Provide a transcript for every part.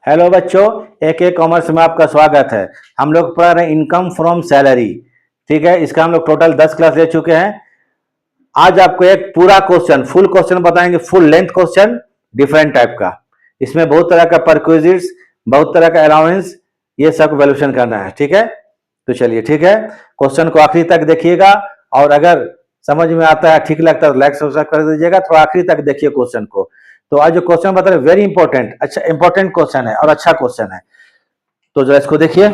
Hello बच्चों, एक एक कॉमर्स में आपका स्वागत है। हम लोग पढ़ रहे हैं इनकम फ्रॉम सैलरी। ठीक है, इसका हम लोग टोटल 10 क्लास ले चुके हैं। आज आपको एक पूरा क्वेश्चन, फुल क्वेश्चन बताएंगे, full length question, different type का। इसमें बहुत तरह का परक्विजिट्स, बहुत तरह का अलाउंस, ये सब वैल्यूएशन करना है। ठीक है, तो चलिए ठीक है, क्वेश्चन को आखिरी तक देखिएगा और अगर समझ में आता है, ठीक लगता है तो लाइक सब्सक्राइब कर दीजिएगा। थोड़ा आखिरी तक देखिए क्वेश्चन को। तो आज जो क्वेश्चन बता रहे वेरी इंपॉर्टेंट, अच्छा इंपॉर्टेंट क्वेश्चन है और अच्छा क्वेश्चन है। तो जरा इसको देखिए।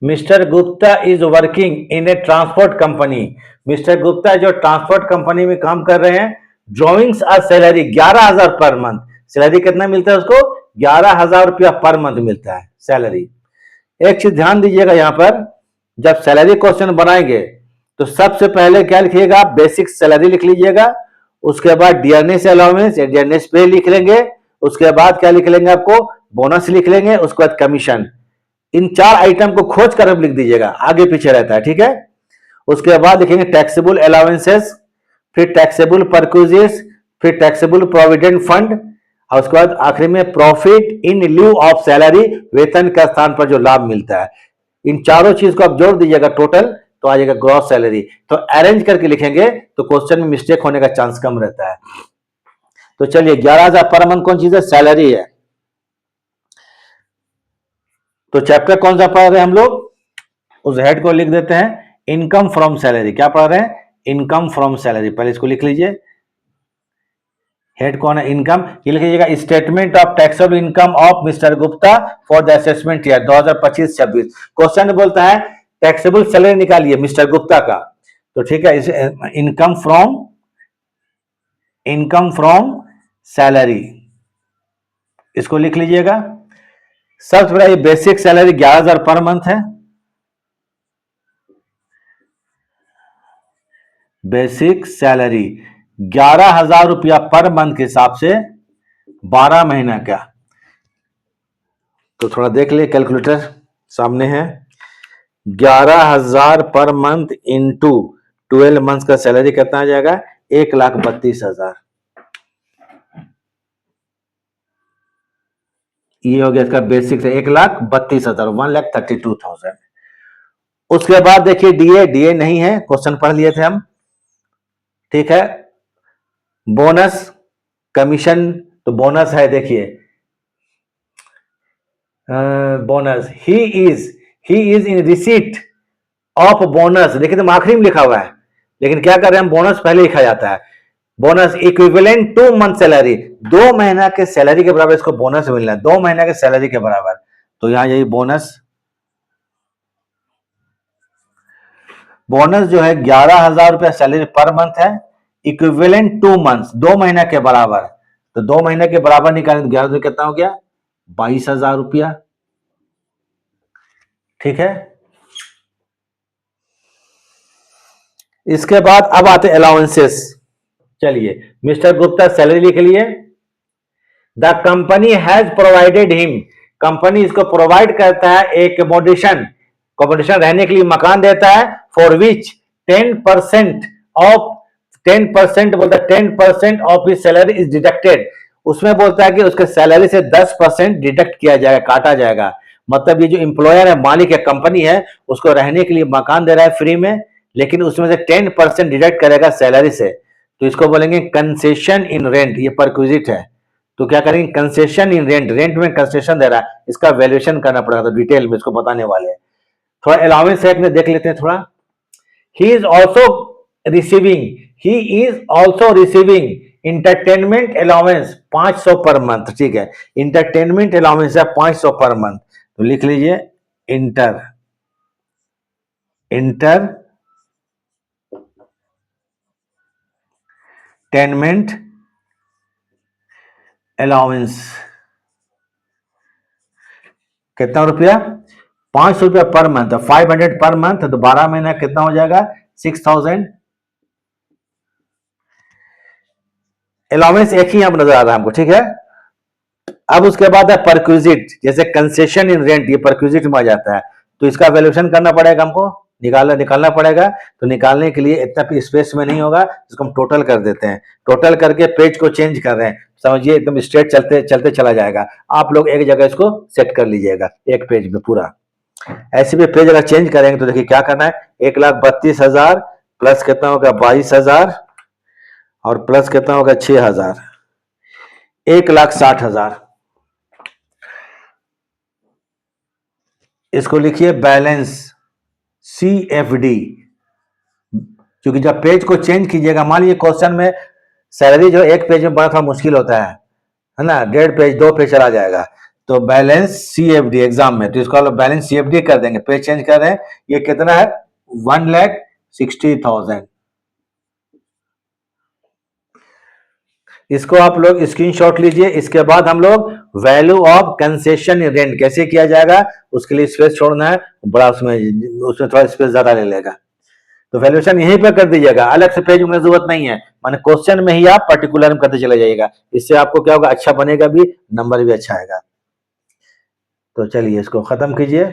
Mister Gupta is working in A transport company. Mister Gupta जो ट्रांसपोर्ट कंपनी में काम कर रहे हैं। Drawings are salary 11,000 per month. Salary कितना मिलता है उसको? 11,000 रुपया पर मंथ मिलता है सैलरी। एक चीज ध्यान दीजिएगा, यहां पर जब सैलरी क्वेश्चन बनाएंगे तो सबसे पहले क्या लिखिएगा? बेसिक सैलरी लिख लीजिएगा। उसके बाद डियरनेस अलाउंस या डियरनेस पे लिख लेंगे। उसके बाद क्या लिख लेंगे? आपको बोनस लिख लेंगे। उसके बाद कमीशन। इन चार आइटम को खोज कर लिख दीजिएगा, आगे पीछे रहता है। ठीक है, उसके बाद लिखेंगे टैक्सेबल अलाउंसेस, फिर टैक्सेबल परक्विजिट्स, फिर टैक्सेबल प्रोविडेंट फंड, और उसके बाद आखिरी में profit in lieu of salary, वेतन के स्थान पर जो लाभ मिलता है। इन चारों चीज को आप जोड़ दीजिएगा टोटल, तो आ जाएगा ग्रॉस सैलरी। तो अरेंज करके लिखेंगे तो क्वेश्चन में मिस्टेक होने का चांस कम रहता है। तो चलिए, 11,000 पर मंथ कौन चीज है? सैलरी है। तो चैप्टर कौन सा पढ़ रहे हैं हम लोग? उस हेड को लिख देते हैं, इनकम फ्रॉम सैलरी। क्या पढ़ रहे हैं? Income from salary. पहले इसको लिख लीजिए। हेड कौन है? इनकम। ये लिख लीजिएगा, statement of taxable income of mister Gupta for the assessment year 2025-26। Question बोलता है टैक्सेबल सैलरी निकालिए मिस्टर गुप्ता का। तो ठीक है, इनकम फ्रॉम सैलरी, इसको लिख लीजिएगा। सबसे पहले ये बेसिक सैलरी 11,000 पर मंथ है। बेसिक सैलरी 11,000 रुपया पर मंथ के हिसाब से 12 महीना का। तो थोड़ा देख ले, कैलकुलेटर सामने है। 11,000 पर मंथ इंटू 12 मंथ का सैलरी कितना आ जाएगा? 1,32,000। ये हो गया इसका बेसिक से 1,32,000, 1,32,000। उसके बाद देखिए डीए नहीं है, क्वेश्चन पढ़ लिए थे हम। ठीक है, बोनस कमीशन, तो बोनस है, देखिए bonus, he is in receipt of bonus. देखिए तो आखिरी में लिखा हुआ है, लेकिन क्या कर रहे हैं हम, बोनस पहले लिखा जाता है। बोनस इक्विवेलेंट 2 मंथ सैलरी, 2 महीना के सैलरी के बराबर इसको बोनस मिलना है, 2 महीना के सैलरी के बराबर। तो यहां यही बोनस जो है 11,000 रुपया सैलरी पर मंथ है, इक्विवेलेंट 2 मंथ, 2 महीना के बराबर। तो 2 महीने के बराबर निकालें तो 11 कितना हो गया? 22,000 रुपया। ठीक है, इसके बाद अब आते अलाउंसेस। चलिए, मिस्टर गुप्ता सैलरी लिख लिए। The company has provided him, company इसको प्रोवाइड करता है एक अकोमोडेशन रहने के लिए मकान देता है, फॉर विच 10% ऑफ 10% बोलता है 10% of his salary is deducted. उसमें बोलता है कि उसके सैलरी से 10% डिडक्ट किया जाएगा, काटा जाएगा। मतलब ये जो एम्प्लॉयर है, मालिक है, कंपनी है, उसको रहने के लिए मकान दे रहा है फ्री में, लेकिन उसमें से 10% डिडक्ट करेगा सैलरी से। तो इसको बोलेंगे कंसेशन इन रेंट। ये परक्विजिट है, तो क्या करेंगे? कंसेशन इन रेंट, रेंट में कंसेशन दे रहा है, इसका वैल्यूएशन करना पड़ेगा। तो डिटेल में इसको बताने वाले हैं। थोड़ा अलाउंस है, देख लेते हैं थोड़ा। He is also receiving entertainment allowance 500 per month. ठीक है, इंटरटेनमेंट अलाउंस है 500 पर मंथ। तो लिख लीजिए इंटरटेनमेंट अलाउंस कितना रुपया? 500 रुपया पर मंथ, 500 पर मंथ। तो 12 महीना कितना हो जाएगा? 6,000। अलाउंस एक ही यहां नजर आ रहा है हमको। ठीक है, अब उसके बाद है परक्विजिट, जैसे कंसेशन इन रेंट, ये परक्विजिट में आ जाता है। तो इसका वैल्यूएशन करना पड़ेगा हमको। निकालना पड़ेगा। तो निकालने के लिए इतना स्पेस में नहीं होगा, इसको हम टोटल कर देते हैं। टोटल करके पेज को चेंज कर रहे हैं, समझिए एकदम स्ट्रेट चलते चलते चला जाएगा। आप लोग एक जगह इसको सेट कर लीजिएगा एक पेज में पूरा। ऐसे भी पेज अगर चेंज करेंगे तो देखिए क्या करना है, 1,32,000 प्लस कितना होगा 22,000 और प्लस कितना होगा 6,000, 1,60,000। इसको लिखिए बैलेंस CFD, क्योंकि जब पेज को चेंज कीजिएगा, मान लीजिए क्वेश्चन में सैलरी जो एक पेज में बड़ा थोड़ा मुश्किल होता है ना, 1.5 पेज 2 पेज चला जाएगा। तो बैलेंस CFD एग्जाम में, तो इसको आप बैलेंस CFD कर देंगे, पेज चेंज कर रहे हैं। ये कितना है 1,60,000। इसको आप लोग स्क्रीनशॉट लीजिए। इसके बाद हम लोग वैल्यू ऑफ कंसेशन रेंट कैसे किया जाएगा, उसके लिए स्पेस छोड़ना है बड़ा, उसमें थोड़ा स्पेस ज्यादा ले लेगा। तो वैल्यूएशन यहीं पर कर दीजिएगा, अलग से पेज में जरूरत नहीं है, माने क्वेश्चन में ही आप पर्टिकुलर में करते चले जाइएगा। इससे आपको क्या होगा, अच्छा बनेगा भी, नंबर भी अच्छा आएगा। तो चलिए इसको खत्म कीजिए,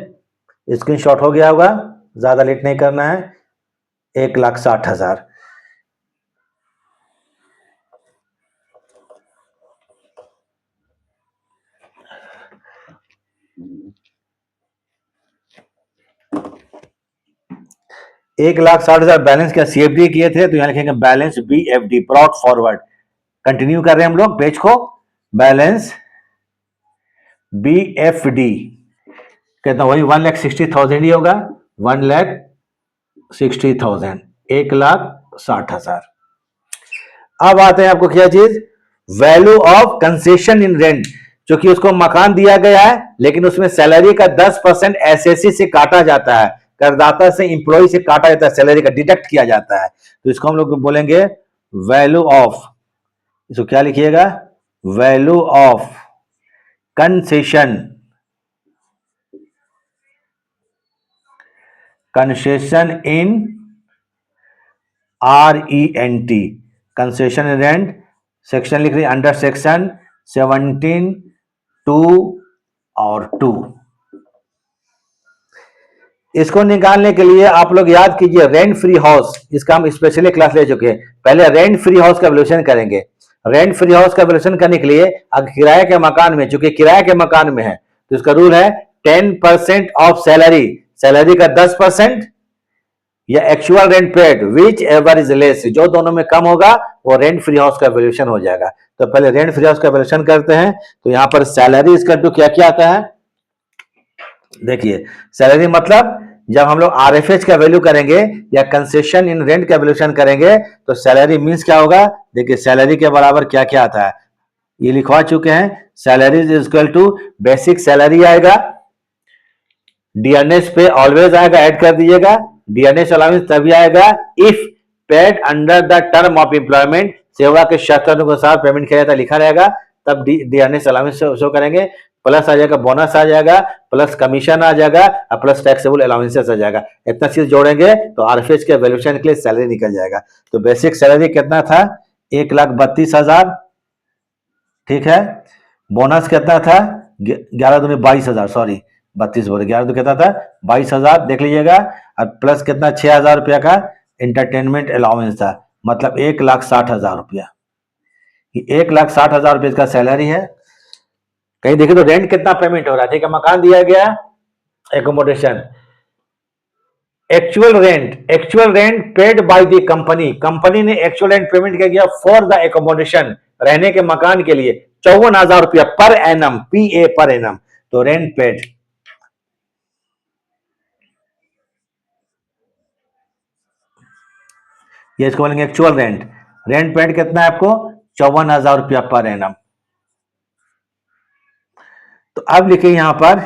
स्क्रीनशॉट हो गया होगा, ज्यादा लेट नहीं करना है। 1,60,000 1,60,000 बैलेंस का CFD किए थे, तो यहां लिखेंगे balance BFD, brought forward. Continue कर रहे हैं हम लोग पेज को, बैलेंस BFD कितना, वही 1,60,000 ही होगा, 1,60,000, 1,60,000। अब आते हैं आपको क्या चीज, value of concession in rent. क्योंकि उसको मकान दिया गया है, लेकिन उसमें सैलरी का 10% SSC से काटा जाता है, करदाता से इंप्लॉय से काटा जाता है, सैलरी का डिडक्ट किया जाता है। तो इसको हम लोग बोलेंगे वैल्यू ऑफ, इसको क्या लिखिएगा, value of concession, concession in RENT, concession in rent. Section लिख रही अंडर सेक्शन 17(2) और 2। इसको निकालने के लिए आप लोग याद कीजिए रेंट फ्री हाउस, इसका हम स्पेशली क्लास ले चुके हैं। पहले रेंट फ्री हाउस का वैल्यूएशन करेंगे। रेंट फ्री हाउस का वैल्यूएशन करने के लिए अगर किराए के मकान में, चूंकि किराए के मकान में है, तो इसका रूल है 10% ऑफ सैलरी, सैलरी का 10% या actual rent paid which ever is less, जो दोनों में कम होगा वो रेंट फ्री हाउस का वैल्यूएशन हो जाएगा। तो पहले रेंट फ्री हाउस का वैल्यूएशन करते हैं। तो यहां पर सैलरी इसका तो क्या क्या आता है, देखिए सैलरी मतलब जब हम लोग RFH का वैल्यू करेंगे या कंसेशन इन रेंट का वैल्यूएशन करेंगे, तो सैलरी मींस क्या होगा, देखिए सैलरी के बराबर क्या क्या आता है, ये लिखवा चुके हैं। Salary is equal to basic salary आएगा, डियरनेस पे ऑलवेज आएगा, ऐड कर दीजिएगा। डियरनेस अलाउंस तभी आएगा if paid under the term of employment, सेवा के शर्तों के अनुसार पेमेंट किया जाता लिखा रहेगा, तब डियरनेस अलाउंस शो करेंगे। प्लस आ जाएगा बोनस आ जाएगा, प्लस कमीशन आ जाएगा और प्लस टैक्सेबल अलाउंसेस आ जाएगा। इतना चीज जोड़ेंगे तो RFH के वैल्यूएशन के लिए सैलरी निकल जाएगा। तो बेसिक सैलरी कितना था, 1,32,000, ठीक है। बोनस कितना था, 11 दूनी 22,000, सॉरी 32 बोले, 11 तो कितना था 22,000, देख लीजिएगा। और प्लस कितना 6,000 रुपया का इंटरटेनमेंट अलाउंस था, मतलब 1,60,000 रुपया। 1,60,000 रुपये इसका सैलरी है। कहीं देखिए तो रेंट कितना पेमेंट हो रहा है, ठीक है, मकान दिया गया, accommodation, actual rent paid by the company, company ने एक्चुअल रेंट पेमेंट क्या किया फॉर द एकोमोडेशन, रहने के मकान के लिए 54,000 रुपया per annum, PA per annum. तो रेंट पेड, ये इसको बोलेंगे एक्चुअल रेंट। रेंट पेड कितना है आपको, 54,000 रुपया पर एनम। तो अब लिखिए यहां पर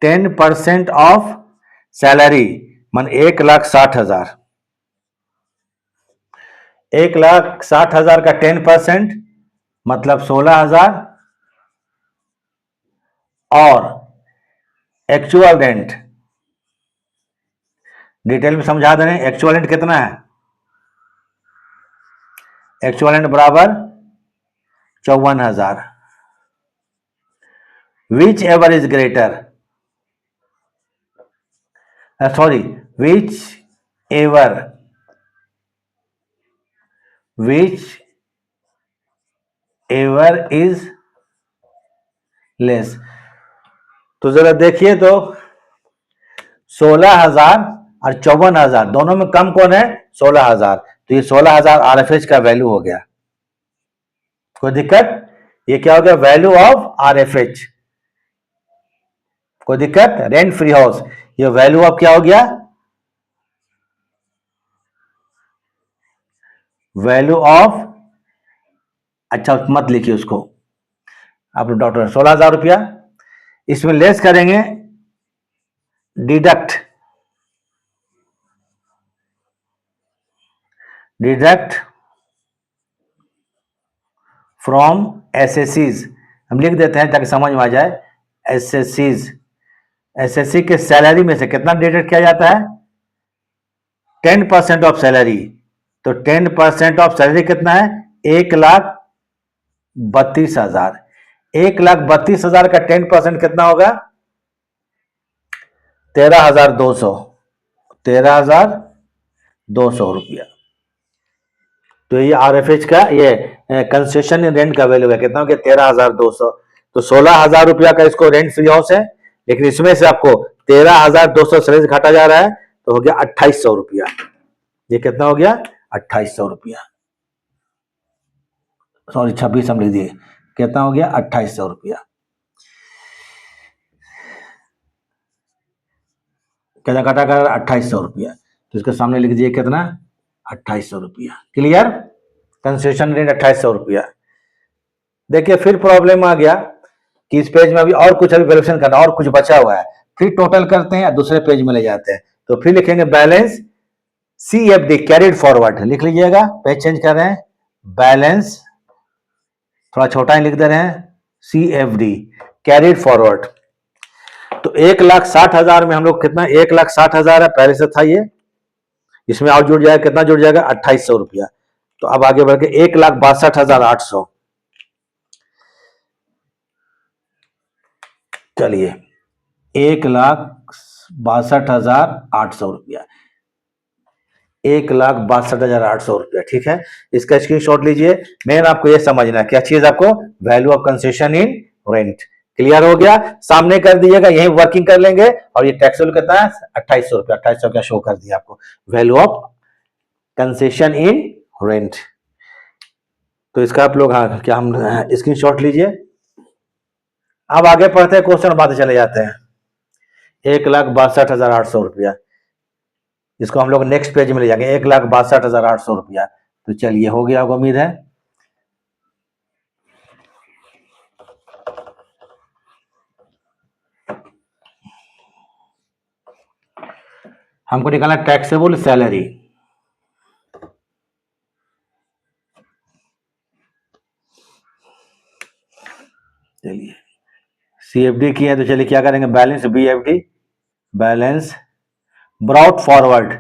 10% ऑफ सैलरी, मन 1,60,000, 1,60,000 का 10% मतलब 16,000, और एक्चुअल रेंट डिटेल में समझा दे रहे हैं। एक्चुअल रेंट कितना है, एक्चुअल रेंट बराबर 54,000, which ever is greater, sorry, which ever is less. तो जरा देखिए तो 16,000 और 54,000 दोनों में कम कौन है? 16,000। तो ये 16,000 आरएफएच का वैल्यू हो गया। कोई दिक्कत? ये क्या हो गया? Value of RFH. कोई दिक्कत? रेंट फ्री हाउस, ये वैल्यू ऑफ क्या हो गया? वैल्यू ऑफ, अच्छा मत लिखिए उसको, आप डॉक्टर 16,000 रुपया, इसमें लेस करेंगे डिडक्ट फ्रॉम एसएससीज, हम लिख देते हैं ताकि समझ में आ जाए। एसएससीज, एसएससी के सैलरी में से कितना डिडक्ट किया जाता है? 10% ऑफ सैलरी। तो 10% ऑफ सैलरी कितना है? 1,32,000। 1,32,000 का 10% कितना होगा? 13,200। 13,200 रुपया। तो ये आरएफएच का ये कंसेशन रेंट का वैल्यू है, कितना हो गया? 13,200। तो 16,000 रुपया का इसको रेंट फ्री हाउस है, लेकिन इसमें से आपको 13,200 सैलरी घटा जा रहा है, तो हो गया 2,800 रुपया। ये कितना हो गया? 2,800 रुपया। सॉरी 26 हम लिख दिए, कितना हो गया? 2,800 रुपया। कितना घटा कर? 2,800 रुपया। तो इसके सामने लिख दिए कितना? 2,800 रुपया। क्लियर? कंसेशन रेंट 2,800 रुपया। देखिए फिर प्रॉब्लम आ गया कि इस पेज में अभी और कुछ अभी वैल्यूएशन करना, और कुछ बचा हुआ है, फिर टोटल करते हैं, दूसरे पेज में ले जाते हैं। तो फिर लिखेंगे बैलेंस CFD कैरिड फॉरवर्ड, लिख लीजिएगा, पेज चेंज कर रहे हैं, बैलेंस थोड़ा छोटा ही लिख दे रहे हैं, CFD कैरिड फॉरवर्ड। तो 1,60,000 में हम लोग कितना? 1,60,000 है, पहले से था ये, इसमें और जुड़ जाएगा, कितना जुड़ जाएगा? 2,800 रुपया। तो अब आगे बढ़ के 1,62,800, चलिए 1,62,800 रुपया, 1,62,800 रुपया। ठीक है, इसका स्क्रीनशॉट लीजिए। मेन आपको ये समझना है क्या चीज? आपको value of concession in rent. Clear हो गया? सामने कर दीजिएगा, यही वर्किंग कर लेंगे। और ये टैक्स कितना है? 2,800 रुपया। 2,800 का शो कर दिया आपको, value of concession in rent. तो इसका आप लोग, हाँ क्या, हम स्क्रीनशॉट लीजिए। अब आगे पढ़ते हैं, क्वेश्चन बातें चले जाते हैं। 1,62,800 रुपया, इसको हम लोग नेक्स्ट पेज में ले जाएंगे। 1,62,800 रुपया। तो चलिए, हो गया, आपको उम्मीद है। हमको निकालना टैक्सेबल सैलरी। चलिए CFD की है, तो चलिए क्या करेंगे? Balance BFD, balance brought forward.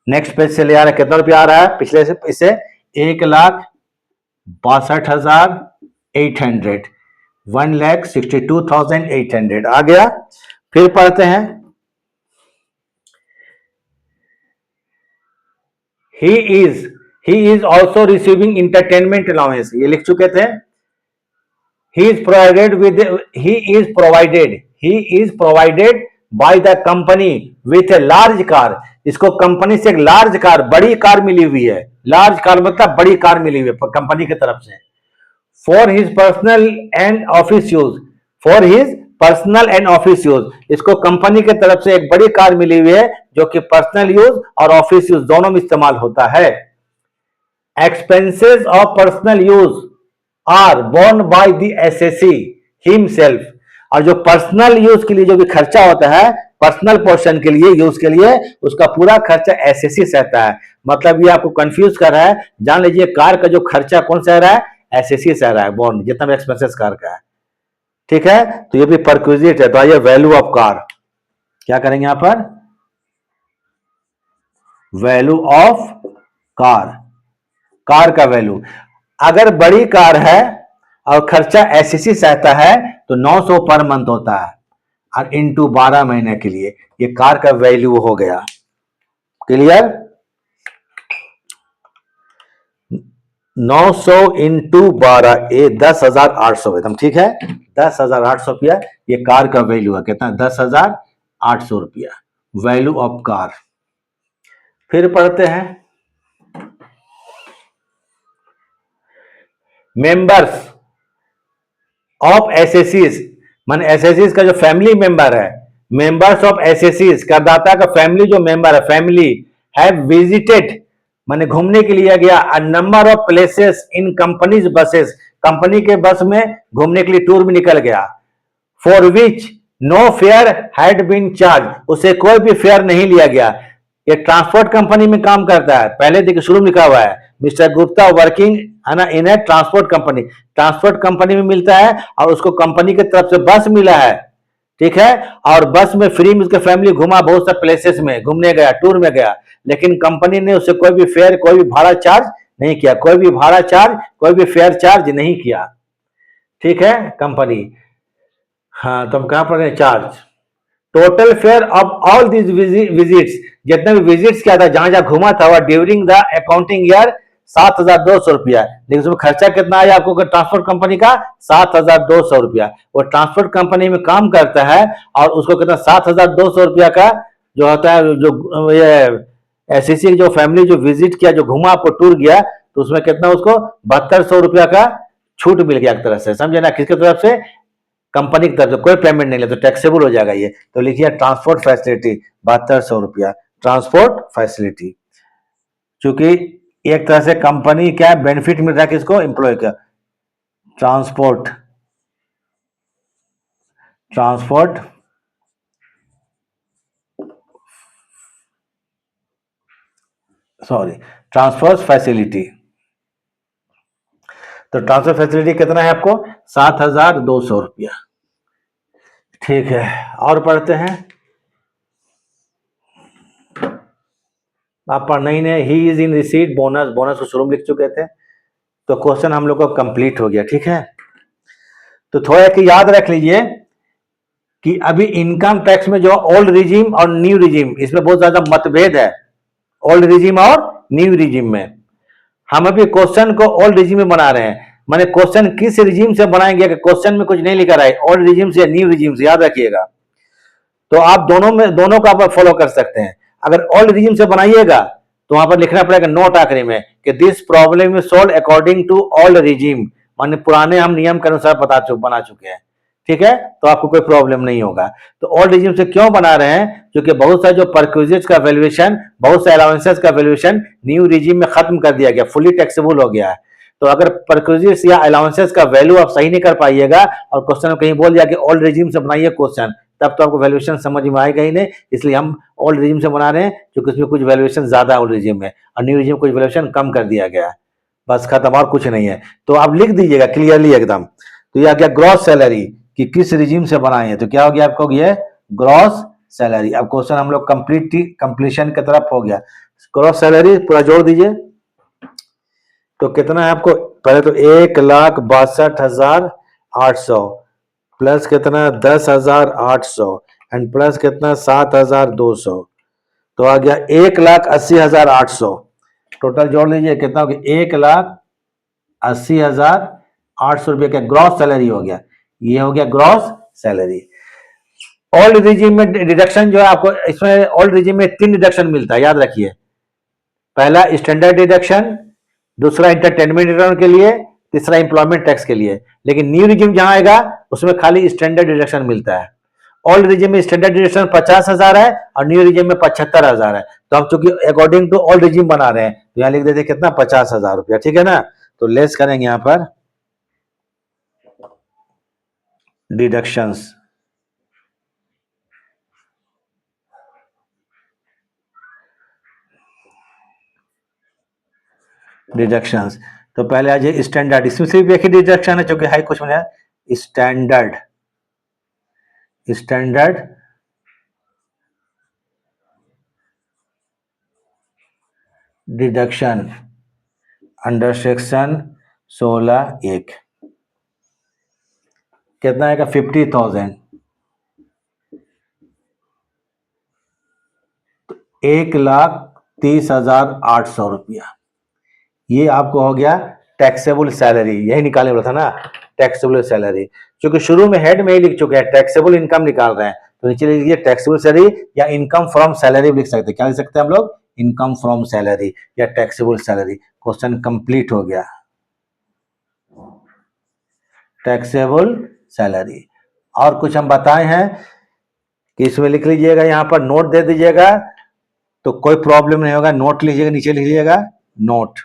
Next page से ले आ रहा है, कितना रुपया आ रहा है? पिछले से इससे 1,62,800, 1,62,800 आ गया। फिर पढ़ते हैं, he is also receiving entertainment allowance, ये लिख चुके थे। he is provided by the company with a large car, इसको कंपनी से एक लार्ज कार, बड़ी कार मिली हुई है। लार्ज कार मतलब बड़ी कार मिली हुई है कंपनी की तरफ से। For his personal and office use, for his personal and office use, इसको कंपनी की तरफ से एक बड़ी कार मिली हुई है जो कि पर्सनल यूज और ऑफिस यूज दोनों में इस्तेमाल होता है। Expenses of personal use are borne by the SSC himself, और जो पर्सनल यूज के लिए जो भी खर्चा होता है, पर्सनल पोर्शन के लिए, यूज के लिए, उसका पूरा खर्चा एसएससी सहता है। मतलब ये आपको कंफ्यूज कर रहा है, जान लीजिए कार का जो खर्चा कौन सह रहा है? एसएससी सह रहा है, बॉन्ड जितना भी एक्सपेंसेस कार का है। ठीक है, तो ये भी परक्विजिट है। तो आइए वैल्यू ऑफ कार क्या करेंगे यहां पर? वैल्यू ऑफ कार, कार का वैल्यू। अगर बड़ी कार है और खर्चा एसएससी सहता है तो 900 पर मंथ होता है। और इंटू 12 महीने के लिए ये कार का वैल्यू हो गया। क्लियर? 900 इंटू 12 ये 10,800 एकदम ठीक है। 10,800 रुपया ये कार का वैल्यू है। कितना? 10,800 रुपया वैल्यू ऑफ कार। फिर पढ़ते हैं मेंबर्स ऑफ एसएससीज, मान एसएससीज का जो फैमिली मेंबर है, मेंबर्स ऑफ एसएससीज करदाता का फैमिली जो मेंबर है, फैमिली हैव विजिटेड माने घूमने के लिए गया a number of places in companies buses, company के बस में घूमने के लिए टूर में निकल गया। For which no fare had been charge, उसे कोई भी फेयर नहीं लिया गया। ये ट्रांसपोर्ट कंपनी में काम करता है। पहले देखिए शुरू में लिखा हुआ है मिस्टर गुप्ता वर्किंग है ना इन ए ट्रांसपोर्ट कंपनी, ट्रांसपोर्ट कंपनी में मिलता है और उसको कंपनी की तरफ से बस मिला है, ठीक है। और बस में फ्री में उसके फैमिली घुमा, बहुत सारे प्लेसेस में घूमने गया, टूर में गया, लेकिन कंपनी ने उसे कोई भी फेयर, कोई भी भाड़ा चार्ज नहीं किया, कोई भी भाड़ा चार्ज, कोई भी फेयर चार्ज नहीं किया, ठीक है कंपनी। हाँ तो हम कहां पर charge total fair of all these visits, जितने भी विजिट्स किया था, जहां जहां घुमा था वह ड्यूरिंग द अकाउंटिंग ईयर 7,200 रुपया, लेकिन उसमें खर्चा कितना आया आपको ट्रांसपोर्ट कंपनी का? 7,200 रुपया। वो ट्रांसपोर्ट कंपनी में काम करता है और उसको कितना 7,200 रुपया का जो होता है, जो ये एसएससी जो फैमिली जो विजिट किया, जो घुमा आपको टूर गया, तो उसमें कितना उसको 7,200 रुपया का छूट मिल गया एक तरह से, समझे ना, किसकी तरफ से? कंपनी की तरफ से कोई पेमेंट नहीं ले तो टैक्सेबल हो जाएगा ये। तो लिखिए ट्रांसपोर्ट फैसिलिटी 7,200 रुपया ट्रांसपोर्ट फैसिलिटी, चूंकि एक तरह से कंपनी क्या बेनिफिट मिल रहा है किसको? एम्प्लॉय का। Transport transport sorry transport facility. तो ट्रांसफर फैसिलिटी कितना है आपको? 7,200 रुपया, ठीक है। और पढ़ते हैं आप पढ़ना ही नहीं। He is in receipt bonus, bonus को शुरू में लिख चुके थे, तो क्वेश्चन हम लोग को कंप्लीट हो गया, ठीक है। तो थोड़ा कि याद रख लीजिए कि अभी इनकम टैक्स में जो ओल्ड रिजीम और न्यू रिजीम, इसमें बहुत ज्यादा मतभेद है, ओल्ड रिजीम और न्यू रिजीम में। हम अभी क्वेश्चन को ओल्ड रिजीम में बना रहे हैं, माने क्वेश्चन किस रिजीम से बनाएंगे, क्वेश्चन में कुछ नहीं लिखा रहा है ओल्ड रिजीम से या न्यू रिजीम से, याद रखिएगा। तो आप दोनों में, दोनों का आप फॉलो कर सकते हैं। अगर ओल्ड रिजीम से बनाइएगा तो वहां पर लिखना पड़ेगा नोट आखिरी में कि this problem is solve according to old regime, माने पुराने हम नियम के अनुसार बना चुके हैं, ठीक है। तो आपको कोई प्रॉब्लम नहीं होगा। तो ओल्ड रिजीम से क्यों बना रहे हैं? क्योंकि बहुत सारे जो परक्विजिट्स का वैल्यूएशन, बहुत से अलाउंसेस का वैल्यूएशन न्यू रिजीम में खत्म कर दिया गया, फुली टैक्सेबल हो गया है। तो अगर परक्विजिट्स या अलाउंसेस का वैल्यू आप सही नहीं कर पाइएगा और क्वेश्चन में कहीं बोल दिया कि ओल्ड रिजीम से बनाइए क्वेश्चन, तब तो आपको वैल्यूएशन समझ में आएगा ही नहीं। इसलिए हम ओल्ड रिजीम से बना रहे हैं क्योंकि उसमें कुछ वैल्यूएशन ज्यादा ओल्ड रिजीम में और न्यू रिजीम कुछ वैल्यूएशन कम कर दिया गया है, बस खत्म, और कुछ नहीं है। तो आप लिख दीजिएगा क्लियरली एकदम। तो यह क्या ग्रॉस सैलरी कि किस रिजीम से बनाए हैं, तो क्या हो गया आपको? ये ग्रॉस सैलरी। अब क्वेश्चन हम लोग कंप्लीशन की तरफ हो गया। ग्रॉस सैलरी पूरा जोड़ दीजिए, तो कितना है आपको? पहले तो 1,62,800 प्लस कितना 10,800 एंड प्लस कितना 7,200, तो आ गया 1,80,800। टोटल जोड़ लीजिए कितना हो गया? 1,80,800 रुपये का ग्रॉस सैलरी हो गया। ये हो गया ग्रॉस सैलरी। ओल्ड रिजीम में डिडक्शन जो है आपको, इसमें ओल्ड रिजीम में 3 डिडक्शन मिलता है, याद रखिए। पहला स्टैंडर्ड डिडक्शन, दूसरा इंटरटेनमेंट रिटर्न के लिए, तीसरा इंप्लॉयमेंट टैक्स के लिए। लेकिन न्यू रिजीम जहां आएगा उसमें खाली स्टैंडर्ड डिडक्शन मिलता है। ओल्ड रिजीम में स्टैंडर्ड डिडक्शन 50,000 है और न्यू रिजीम में 75,000 है। तो हम चूंकि अकॉर्डिंग टू ओल्ड रिजीम बना रहे हैं तो यहां लिख देते कितना 50,000 रुपया, ठीक है ना। तो लेस करेंगे यहां पर डिडक्शंस, डिडक्शंस। तो पहले आ जाए स्टैंडर्ड, इसमें सिर्फ एक ही डिडक्शन है जो कि हाई क्वेश्चन है, standard. Standard deduction under section 16(1) कितना आएगा? 50,000। 1,30,800 रुपया। ये आपको हो गया टैक्सेबल सैलरी, यही निकालने वाला था ना, टैक्सेबल सैलरी। क्योंकि शुरू में हेड में ही लिख चुके हैं टैक्सेबल इनकम निकाल रहे हैं, तो नीचे लिख लीजिए टैक्सेबल सैलरी या इनकम फ्रॉम सैलरी लिख सकते हैं। क्या लिख सकते हैं हम लोग? इनकम फ्रॉम सैलरी या टैक्सेबल सैलरी। क्वेश्चन कंप्लीट हो गया। Taxable salary. और कुछ हम बताए हैं कि इसमें लिख लीजिएगा, यहां पर नोट दे दीजिएगा तो कोई प्रॉब्लम नहीं होगा। नोट लीजिएगा, नीचे लिख लीजिएगा note.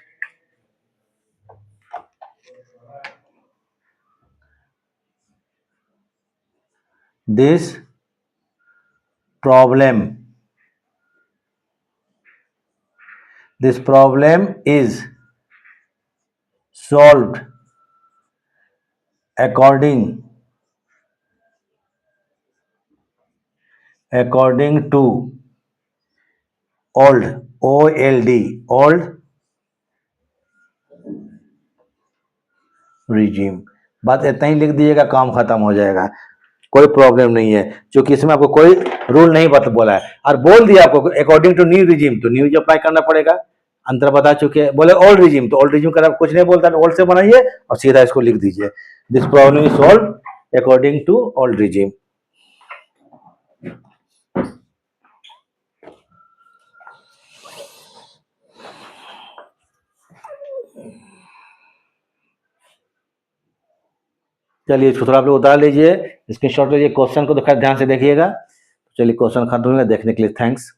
This problem is solved according to old regime। बात इतना ही लिख दीजिएगा, काम खत्म हो जाएगा, कोई प्रॉब्लम नहीं है। क्योंकि इसमें आपको कोई रूल नहीं बोला है, और बोल दिया आपको अकॉर्डिंग टू न्यू रिजीम, तो न्यू अप्लाई करना पड़ेगा। अंतर बता चुके हैं। बोले ओल्ड रिजीम, तो ओल्ड रिजीम का कुछ नहीं बोलता, ओल्ड से बनाइए और सीधा इसको लिख दीजिए, this problem is solve according to old regime. चलिए इसको थोड़ा आप लोग उतार लीजिए, स्क्रीनशॉट लीजिए, क्वेश्चन को तो खैर ध्यान से देखिएगा। चलिए क्वेश्चन खत्म हो गया, देखने के लिए थैंक्स।